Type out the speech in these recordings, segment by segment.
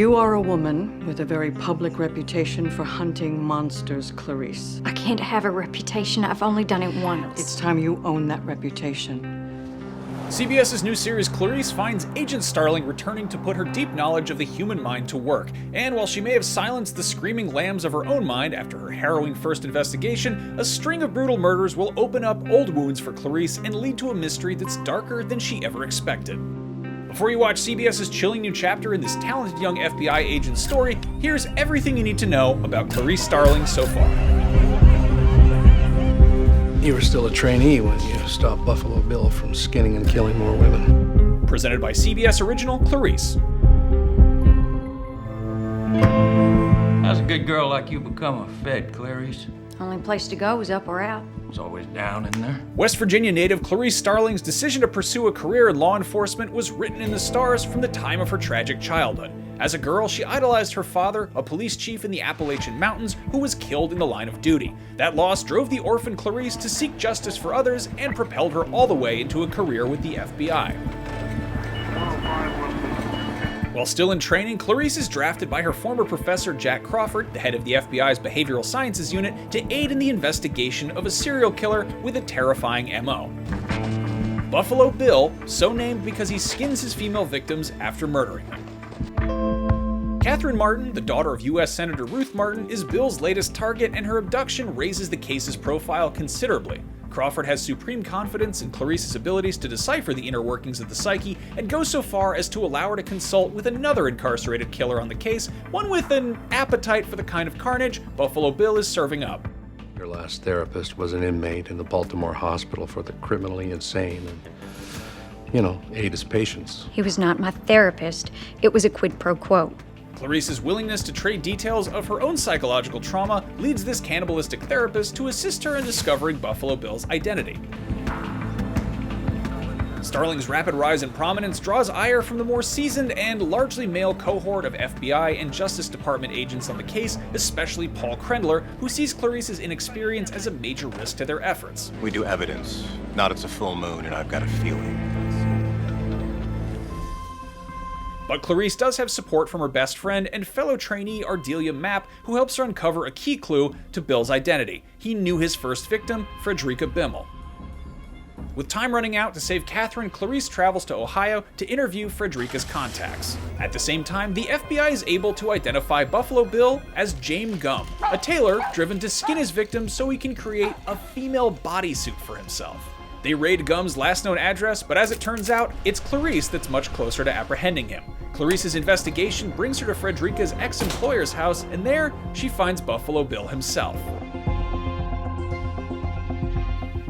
You are a woman with a very public reputation for hunting monsters, Clarice. I can't have a reputation. I've only done it once. It's time you own that reputation. CBS's new series Clarice finds Agent Starling returning to put her deep knowledge of the human mind to work. And while she may have silenced the screaming lambs of her own mind after her harrowing first investigation, a string of brutal murders will open up old wounds for Clarice and lead to a mystery that's darker than she ever expected. Before you watch CBS's chilling new chapter in this talented young FBI agent's story, here's everything you need to know about Clarice Starling so far. You were still a trainee when you stopped Buffalo Bill from skinning and killing more women. Presented by CBS original Clarice. How's a good girl like you become a Fed, Clarice? Only place to go is up or out. It's always down in there. West Virginia native Clarice Starling's decision to pursue a career in law enforcement was written in the stars from the time of her tragic childhood. As a girl, she idolized her father, a police chief in the Appalachian Mountains who was killed in the line of duty. That loss drove the orphan Clarice to seek justice for others and propelled her all the way into a career with the FBI. While still in training, Clarice is drafted by her former professor Jack Crawford, the head of the FBI's Behavioral Sciences Unit, to aid in the investigation of a serial killer with a terrifying MO. Buffalo Bill, so named because he skins his female victims after murdering them. Catherine Martin, the daughter of U.S. Senator Ruth Martin, is Bill's latest target, and her abduction raises the case's profile considerably. Crawford has supreme confidence in Clarice's abilities to decipher the inner workings of the psyche, and goes so far as to allow her to consult with another incarcerated killer on the case, one with an appetite for the kind of carnage Buffalo Bill is serving up. Your last therapist was an inmate in the Baltimore Hospital for the Criminally Insane and, aid his patients. He was not my therapist. It was a quid pro quo. Clarice's willingness to trade details of her own psychological trauma leads this cannibalistic therapist to assist her in discovering Buffalo Bill's identity. Starling's rapid rise in prominence draws ire from the more seasoned and largely male cohort of FBI and Justice Department agents on the case, especially Paul Krendler, who sees Clarice's inexperience as a major risk to their efforts. We do evidence, not it's a full moon and I've got a feeling. But Clarice does have support from her best friend and fellow trainee Ardelia Mapp, who helps her uncover a key clue to Bill's identity. He knew his first victim, Frederica Bimmel. With time running out to save Catherine, Clarice travels to Ohio to interview Frederica's contacts. At the same time, the FBI is able to identify Buffalo Bill as James Gum, a tailor driven to skin his victims so he can create a female bodysuit for himself. They raid Gum's last known address, but as it turns out, it's Clarice that's much closer to apprehending him. Clarice's investigation brings her to Frederica's ex-employer's house, and there, she finds Buffalo Bill himself.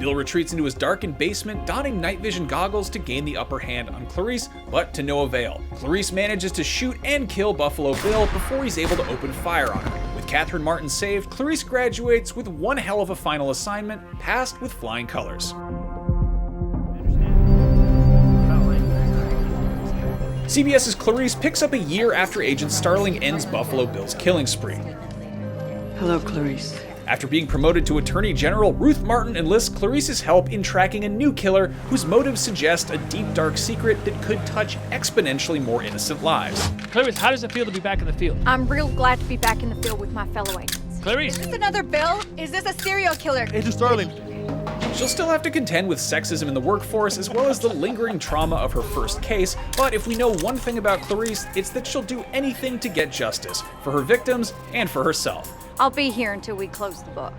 Bill retreats into his darkened basement, donning night vision goggles to gain the upper hand on Clarice, but to no avail. Clarice manages to shoot and kill Buffalo Bill before he's able to open fire on her. With Catherine Martin saved, Clarice graduates with one hell of a final assignment, passed with flying colors. CBS's Clarice picks up a year after Agent Starling ends Buffalo Bill's killing spree. Hello, Clarice. After being promoted to Attorney General, Ruth Martin enlists Clarice's help in tracking a new killer whose motives suggest a deep, dark secret that could touch exponentially more innocent lives. Clarice, how does it feel to be back in the field? I'm real glad to be back in the field with my fellow agents. Clarice! Is this another Bill? Is this a serial killer? Agent Starling! She'll still have to contend with sexism in the workforce as well as the lingering trauma of her first case, but if we know one thing about Clarice, it's that she'll do anything to get justice, for her victims and for herself. I'll be here until we close the book.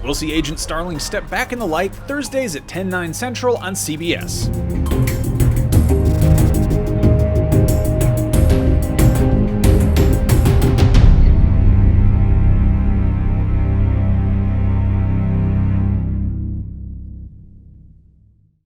We'll see Agent Starling step back in the light Thursdays at 10/9 Central on CBS.